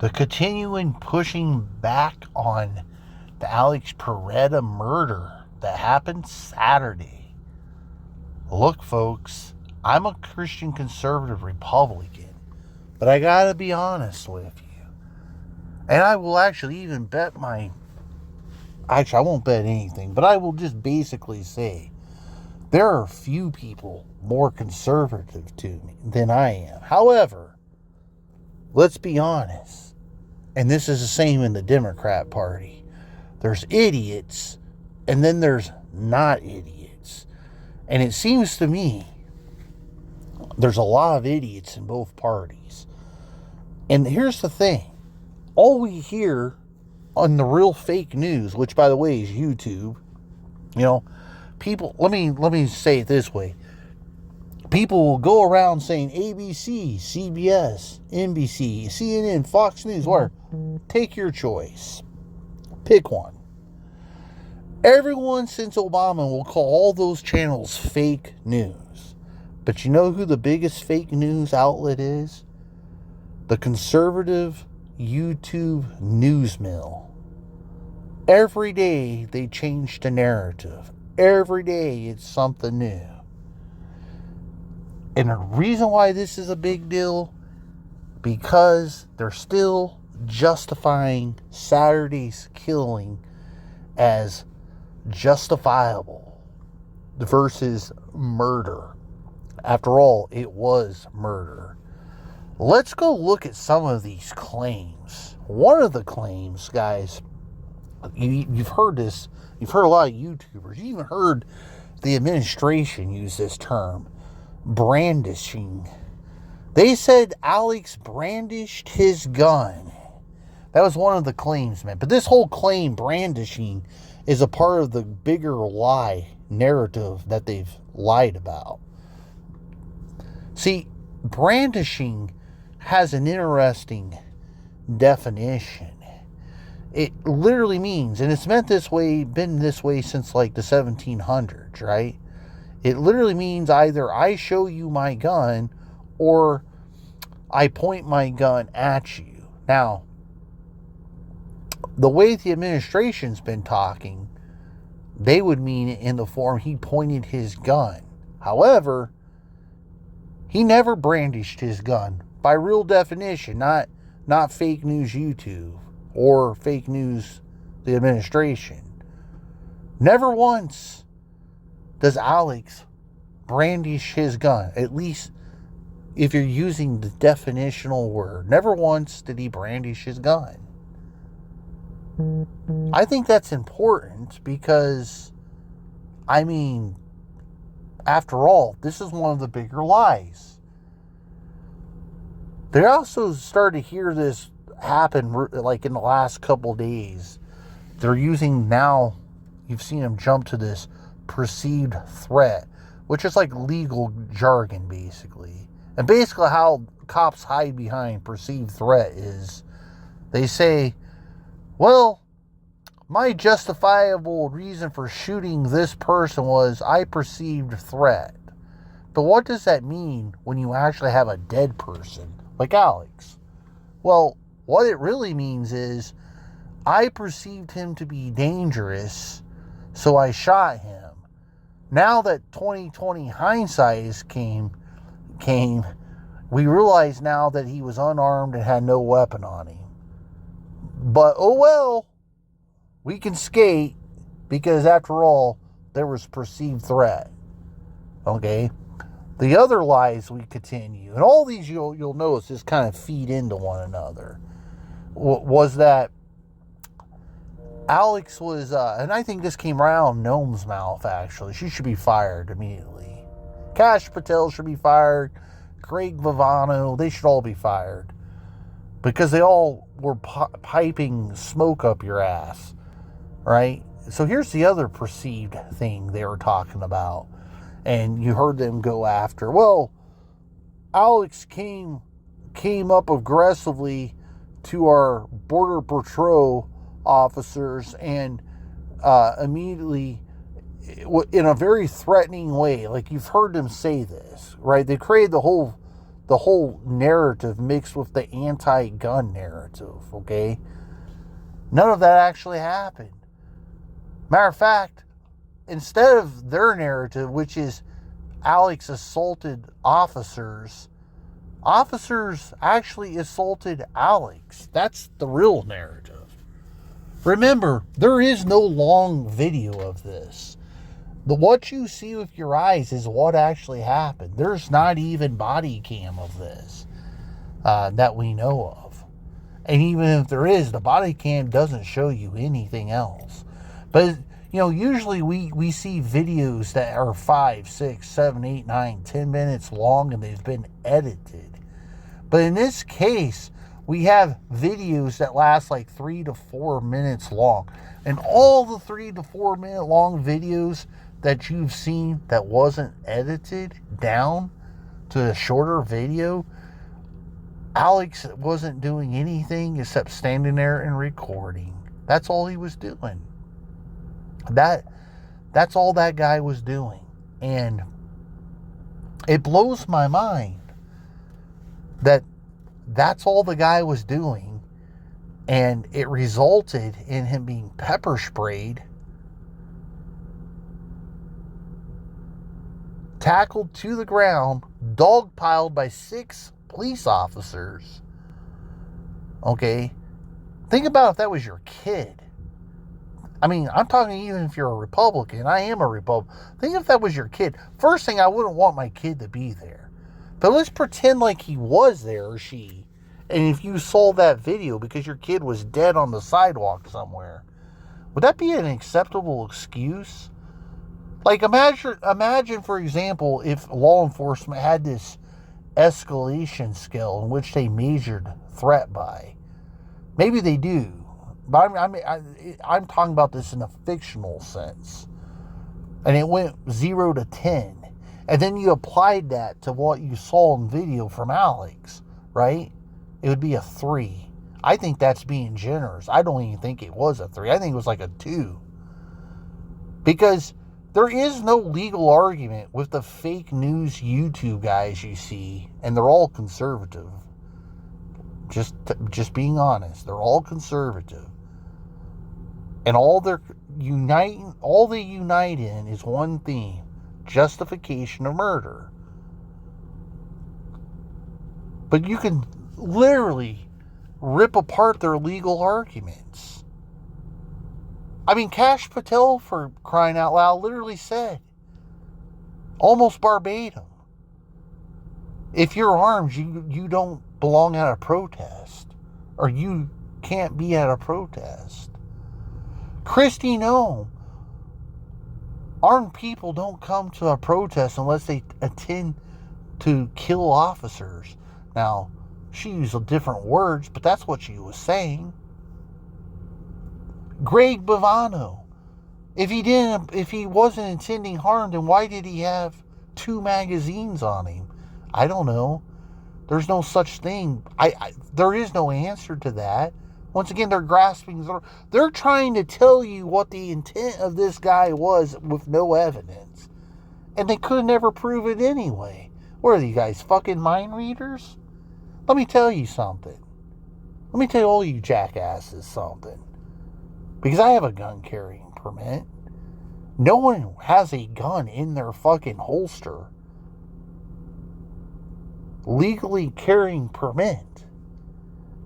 The continuing pushing back on the Alex Peretta murder that happened Saturday. Look, folks, I'm a Christian conservative Republican, but I gotta be honest with you. And I will actually even bet actually, I won't bet anything, but I will just basically say there are few people more conservative to me than I am. However, let's be honest, and this is the same in the Democrat Party. There's idiots, and then there's not idiots. And it seems to me there's a lot of idiots in both parties. And here's the thing. All we hear on the real fake news, which by the way is YouTube, people, let me say it this way. People will go around saying ABC, CBS, NBC, CNN, Fox News, whatever. Take your choice. Pick one. Everyone since Obama will call all those channels fake news. But you know who the biggest fake news outlet is? The conservative YouTube news mill. Every day they change the narrative. Every day it's something new. And the reason why this is a big deal, because they're still justifying Saturday's killing as justifiable versus murder. After all, it was murder. Let's go look at some of these claims. One of the claims, guys, you've heard this, you've heard a lot of YouTubers, you even heard the administration use this term, brandishing. They said Alex brandished his gun. That was one of the claims, man. But this whole claim, brandishing, is a part of the bigger lie narrative that they've lied about. See, brandishing has an interesting definition. It literally means, and it's meant this way, been this way since like the 1700s, right? It literally means either I show you my gun or I point my gun at you. Now, the way the administration's been talking, they would mean it in the form he pointed his gun. However, he never brandished his gun by real definition, not fake news YouTube or fake news the administration. Never once does Alex brandish his gun, at least if you're using the definitional word. Never once did he brandish his gun. I think that's important because, after all, this is one of the bigger lies. They also started to hear this happen like in the last couple days. They're using now, you've seen them jump to this perceived threat, which is like legal jargon basically. And basically how cops hide behind perceived threat is they say, well, my justifiable reason for shooting this person was I perceived threat. But what does that mean when you actually have a dead person like Alex? Well, what it really means is I perceived him to be dangerous, so I shot him. Now that 2020 hindsight came, we realize now that he was unarmed and had no weapon on him. But oh well, we can skate because after all, there was perceived threat. Okay? The other lies we continue, and all these you'll notice just kind of feed into one another, was that Alex was, and I think this came right out of Noam's mouth actually, she should be fired immediately. Kash Patel should be fired. Greg Vivano, they should all be fired. Because they all were piping smoke up your ass. Right? So here's the other perceived thing they were talking about. And you heard them go after. Well, Alex came up aggressively to our Border Patrol officers and immediately, in a very threatening way. Like you've heard them say this, right? They created the the whole narrative mixed with the anti-gun narrative, okay? None of that actually happened. Matter of fact, instead of their narrative, which is Alex assaulted officers, officers actually assaulted Alex. That's the real narrative. Remember, there is no long video of this. What you see with your eyes is what actually happened. There's not even body cam of this that we know of. And even if there is, the body cam doesn't show you anything else. But, usually we see videos that are 5, 6, 7, 8, 9, 10 minutes long and they've been edited. But in this case, we have videos that last like 3 to 4 minutes long. And all the 3 to 4 minute long videos that you've seen that wasn't edited down to a shorter video, Alex wasn't doing anything except standing there and recording. That's all he was doing. That's all that guy was doing. And it blows my mind that that's all the guy was doing, and it resulted in him being pepper sprayed, tackled to the ground, dogpiled by 6 police officers. Okay? Think about if that was your kid. I mean, I'm talking even if you're a Republican. I am a Republican. Think if that was your kid. First thing, I wouldn't want my kid to be there. But let's pretend like he was there, or she. And if you saw that video because your kid was dead on the sidewalk somewhere, would that be an acceptable excuse? Like, imagine, for example, if law enforcement had this escalation scale in which they measured threat by. Maybe they do. But I'm talking about this in a fictional sense. And it went 0 to 10. And then you applied that to what you saw in video from Alex, right? It would be a 3. I think that's being generous. I don't even think it was a 3. I think it was like a 2. Because there is no legal argument with the fake news YouTube guys you see, and they're all conservative. Just being honest, they're all conservative. And all they unite in is one theme: justification of murder. But you can literally rip apart their legal arguments. I mean, Kash Patel, for crying out loud, literally said, almost verbatim, if you're armed, you don't belong at a protest, or you can't be at a protest. Kristi Noem, armed people don't come to a protest unless they intend to kill officers. Now, she used different words, but that's what she was saying. Greg Bavano, if he wasn't intending harm, then why did he have 2 magazines on him? I don't know. There's no such thing. There is no answer to that. Once again, they're grasping. They're trying to tell you what the intent of this guy was with no evidence. And they could never prove it anyway. What are you guys, fucking mind readers? Let me tell you something. Let me tell all you jackasses something. Because I have a gun carrying permit. No one has a gun in their fucking holster. Legally carrying permit.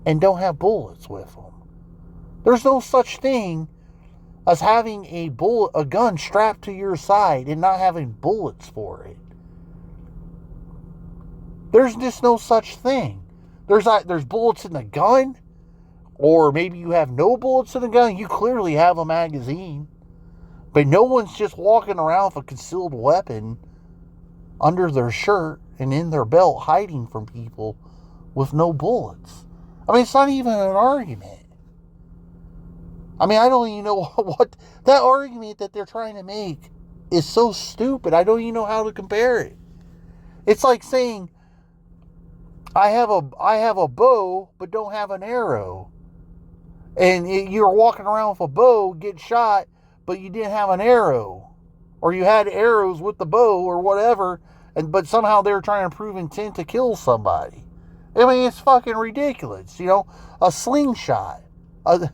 And don't have bullets with them. There's no such thing as having a gun strapped to your side and not having bullets for it. There's just no such thing. There's bullets in the gun, or maybe you have no bullets in the gun. You clearly have a magazine, but no one's just walking around with a concealed weapon under their shirt and in their belt, hiding from people with no bullets. I mean, it's not even an argument. I mean, I don't even know what that argument that they're trying to make is so stupid. I don't even know how to compare it. It's like saying, I have a bow, but don't have an arrow. And you're walking around with a bow, get shot, but you didn't have an arrow. Or you had arrows with the bow or whatever, but somehow they're trying to prove intent to kill somebody. I mean, it's fucking ridiculous. You know, a slingshot. You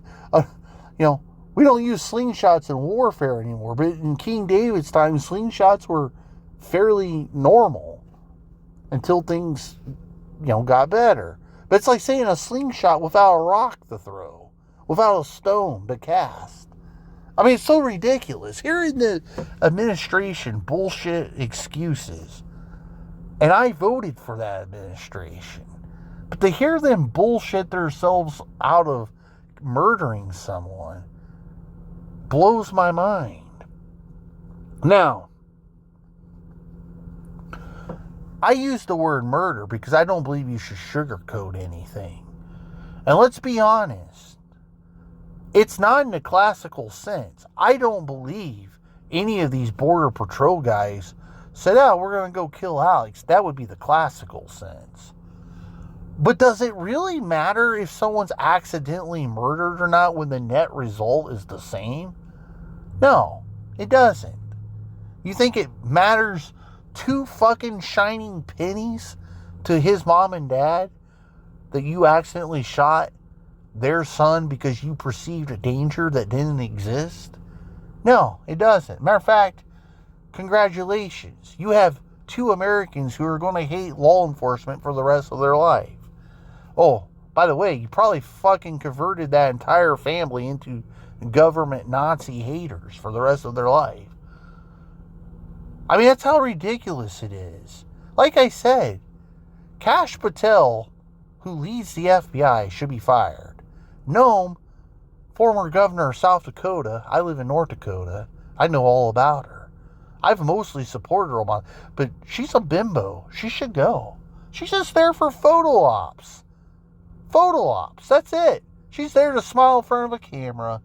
know, we don't use slingshots in warfare anymore, but in King David's time, slingshots were fairly normal until things, you know, got better. But it's like saying a slingshot without a rock to throw, without a stone to cast. I mean, it's so ridiculous. Hearing the administration bullshit excuses, and I voted for that administration, but to hear them bullshit themselves out of murdering someone blows my mind. Now, I use the word murder because I don't believe you should sugarcoat anything. And let's be honest, it's not in the classical sense. I don't believe any of these Border Patrol guys said, oh, we're going to go kill Alex. That would be the classical sense. But does it really matter if someone's accidentally murdered or not when the net result is the same? No, it doesn't. You think it matters 2 fucking shining pennies to his mom and dad that you accidentally shot their son because you perceived a danger that didn't exist? No, it doesn't. Matter of fact, congratulations. You have 2 Americans who are going to hate law enforcement for the rest of their life. Oh, by the way, you probably fucking converted that entire family into government Nazi haters for the rest of their life. I mean, that's how ridiculous it is. Like I said, Kash Patel, who leads the FBI, should be fired. Noem, former governor of South Dakota, I live in North Dakota, I know all about her. I've mostly supported her, but she's a bimbo. She should go. She's just there for photo ops. Photo ops, that's it. She's there to smile in front of a camera.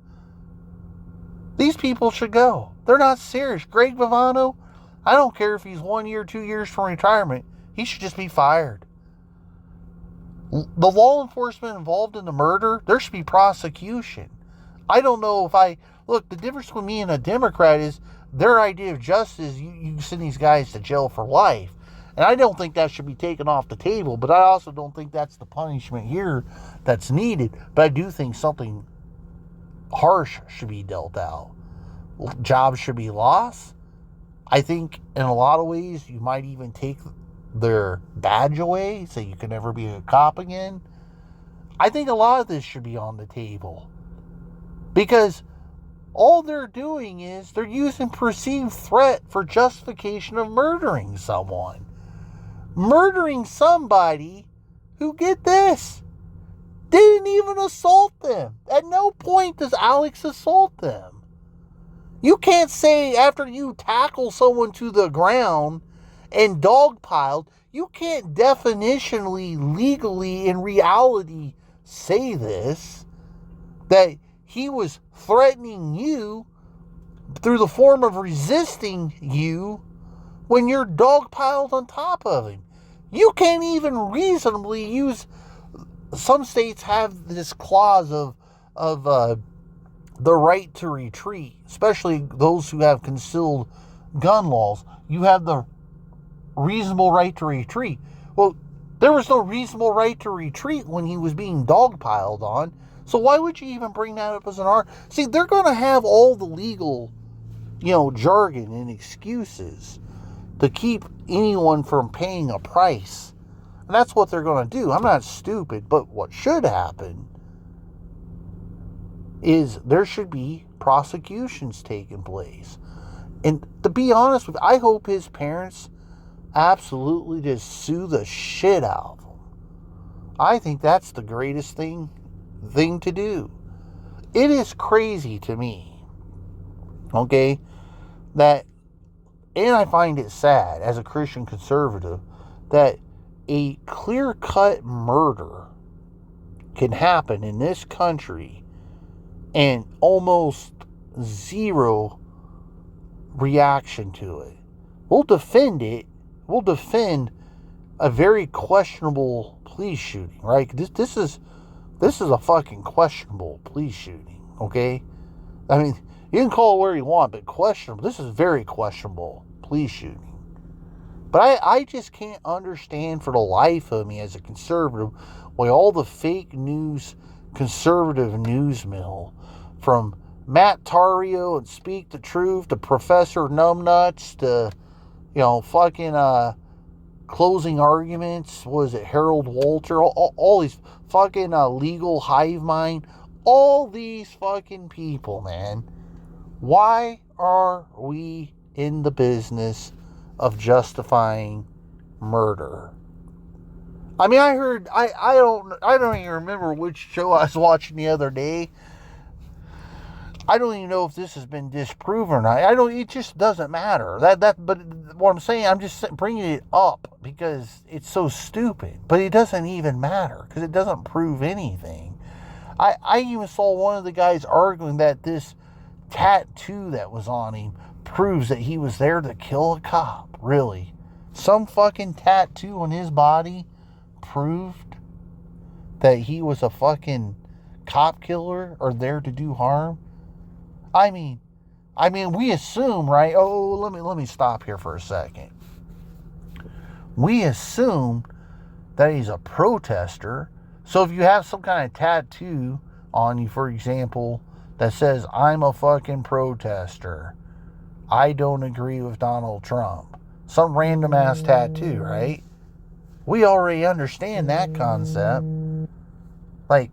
These people should go. They're not serious. Greg Bavano, I don't care if he's 1 year, 2 years from retirement. He should just be fired. The law enforcement involved in the murder, there should be prosecution. I don't know if look, the difference with me and a Democrat is their idea of justice, you send these guys to jail for life. And I don't think that should be taken off the table, but I also don't think that's the punishment here that's needed. But I do think something harsh should be dealt out. Jobs should be lost. I think in a lot of ways you might even take their badge away so you can never be a cop again. I think a lot of this should be on the table. Because all they're doing is they're using perceived threat for justification of murdering someone. Murdering somebody who, get this, didn't even assault them. At no point does Alex assault them. You can't say after you tackle someone to the ground and dogpiled, you can't definitionally, legally, in reality say this, that he was threatening you through the form of resisting you when you're dogpiled on top of him. You can't even reasonably use, some states have this clause of the right to retreat, especially those who have concealed gun laws. You have the reasonable right to retreat. Well, there was no reasonable right to retreat when he was being dogpiled on. So why would you even bring that up as an argument? See, they're going to have all the legal, jargon and excuses to keep anyone from paying a price. And that's what they're going to do. I'm not stupid, but what should happen is there should be prosecutions taking place. And to be honest with you, I hope his parents absolutely just sue the shit out of him. I think that's the greatest thing to do. It is crazy to me, okay, that, and I find it sad as a Christian conservative, that a clear-cut murder can happen in this country and almost zero reaction to it. We'll defend it. We'll defend a very questionable police shooting, right? This is a fucking questionable police shooting, okay? I mean, you can call it where you want, but questionable. This is very questionable police shooting. But I just can't understand for the life of me as a conservative why all the fake news, conservative news mill, from Matt Tario and Speak the Truth to Professor Numbnuts to, fucking closing arguments, was it Harold Walter, all these fucking legal hive mind, all these fucking people, man. Why are we in the business of justifying murder? I mean, I don't even remember which show I was watching the other day. I don't even know if this has been disproven or not. It just doesn't matter. But what I'm saying, I'm just bringing it up because it's so stupid. But it doesn't even matter because it doesn't prove anything. I even saw one of the guys arguing that this tattoo that was on him proves that he was there to kill a cop. Really? Some fucking tattoo on his body proved that he was a fucking cop killer or there to do harm? I mean, we assume, right? Oh, let me stop here for a second. We assume that he's a protester. So if you have some kind of tattoo on you, for example, that says, I'm a fucking protester, I don't agree with Donald Trump, some random ass tattoo, right? We already understand that concept. Like,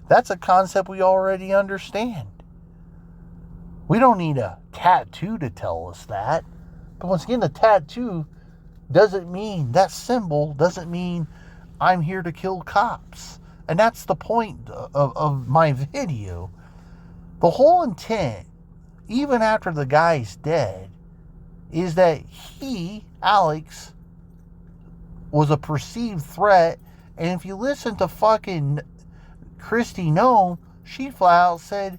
that's a concept we already understand. We don't need a tattoo to tell us that. But once again, the tattoo doesn't mean, that symbol doesn't mean I'm here to kill cops. And that's the point of my video. The whole intent, even after the guy's dead, is that he, Alex, was a perceived threat. And if you listen to fucking Kristi Noem, she flat out said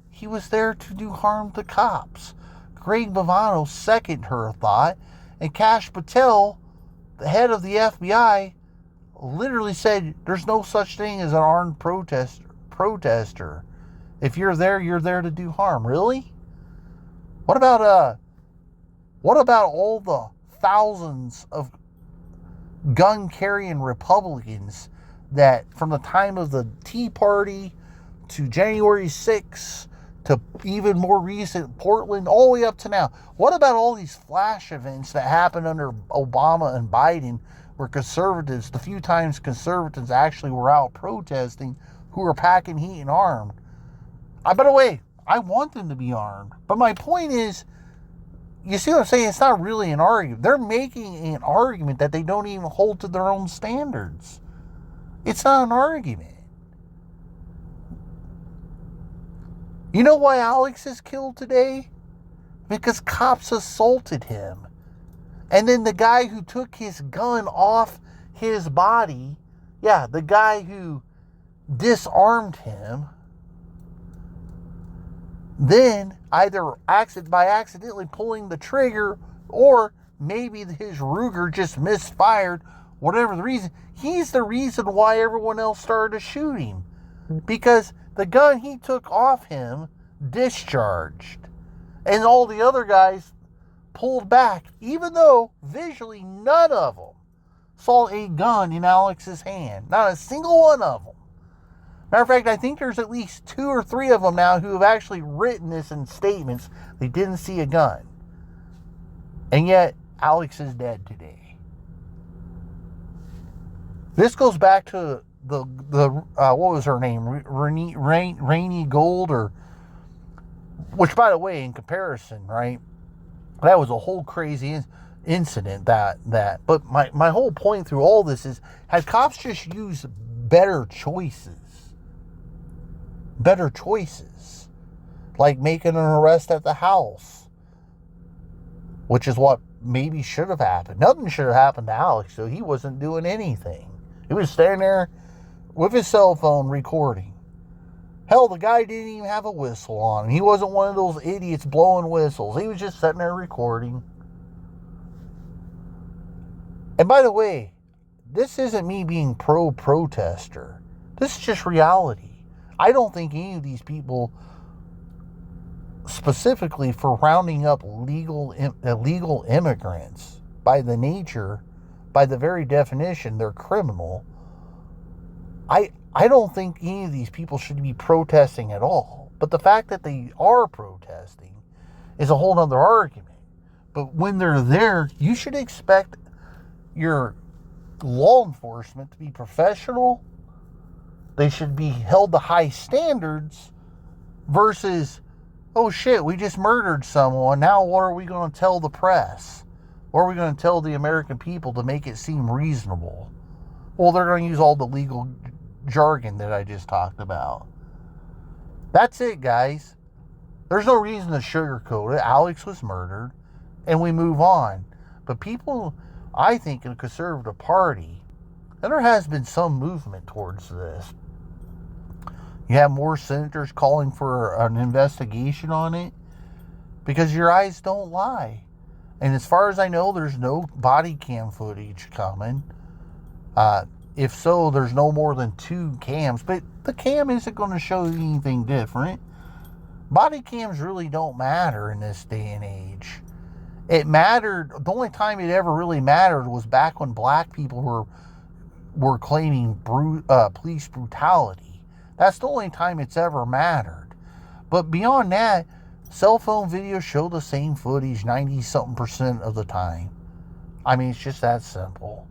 he was there to do harm to cops. Greg Bavano seconded her thought. And Kash Patel, the head of the FBI, literally said there's no such thing as an armed protester. If you're there to do harm. Really? What about all the thousands of gun-carrying Republicans that from the time of the Tea Party to January 6th to even more recent Portland, all the way up to now? What about all these flash events that happened under Obama and Biden where conservatives, the few times conservatives actually were out protesting, who were packing heat and armed? By the way, I want them to be armed. But my point is, you see what I'm saying? It's not really an argument. They're making an argument that they don't even hold to their own standards. It's not an argument. You know why Alex is killed today? Because cops assaulted him. And then the guy who took his gun off his body, the guy who disarmed him, then either by accidentally pulling the trigger, or maybe his Ruger just misfired, whatever the reason, he's the reason why everyone else started to shoot him. Because the gun he took off him discharged. And all the other guys pulled back, even though visually none of them saw a gun in Alex's hand. Not a single one of them. Matter of fact, I think there's at least 2 or 3 of them now who have actually written this in statements. They didn't see a gun. And yet, Alex is dead today. This goes back to the what was her name? Rainey Gold, which, by the way, in comparison, right? That was a whole crazy incident. But my whole point through all this is, had cops just used better choices, like making an arrest at the house, which is what maybe should have happened. Nothing should have happened to Alex, so he wasn't doing anything. He was standing there with his cell phone recording. Hell, the guy didn't even have a whistle on him. He wasn't one of those idiots blowing whistles. He was just sitting there recording. And by the way, this isn't me being pro-protester. This is just reality. I don't think any of these people, specifically for rounding up illegal immigrants, by the nature, by the very definition, they're criminal. I don't think any of these people should be protesting at all. But the fact that they are protesting is a whole nother argument. But when they're there, you should expect your law enforcement to be professional. They should be held to high standards versus, oh shit, we just murdered someone. Now what are we going to tell the press? What are we going to tell the American people to make it seem reasonable? Well, they're going to use all the legal jargon that I just talked about. That's it, guys. There's no reason to sugarcoat it. Alex was murdered, and we move on. But people, I think, in the Conservative Party, and there has been some movement towards this. You have more senators calling for an investigation on it because your eyes don't lie. And as far as I know, there's no body cam footage coming. If so, there's no more than 2 cams. But the cam isn't going to show anything different. Body cams really don't matter in this day and age. It mattered. The only time it ever really mattered was back when black people were claiming police brutality. That's the only time it's ever mattered. But beyond that, cell phone videos show the same footage 90-something% of the time. I mean, it's just that simple.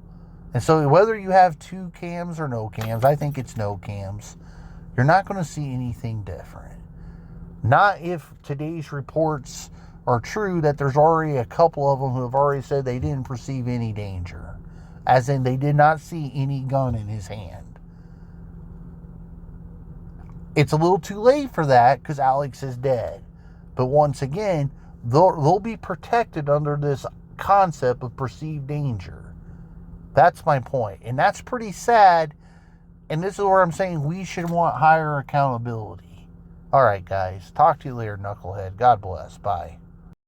And so whether you have 2 cams or no cams, I think it's no cams. You're not going to see anything different. Not if today's reports are true that there's already a couple of them who have already said they didn't perceive any danger. As in, they did not see any gun in his hand. It's a little too late for that because Alex is dead. But once again, they'll be protected under this concept of perceived danger. That's my point. And that's pretty sad. And this is where I'm saying we should want higher accountability. All right, guys. Talk to you later, knucklehead. God bless. Bye.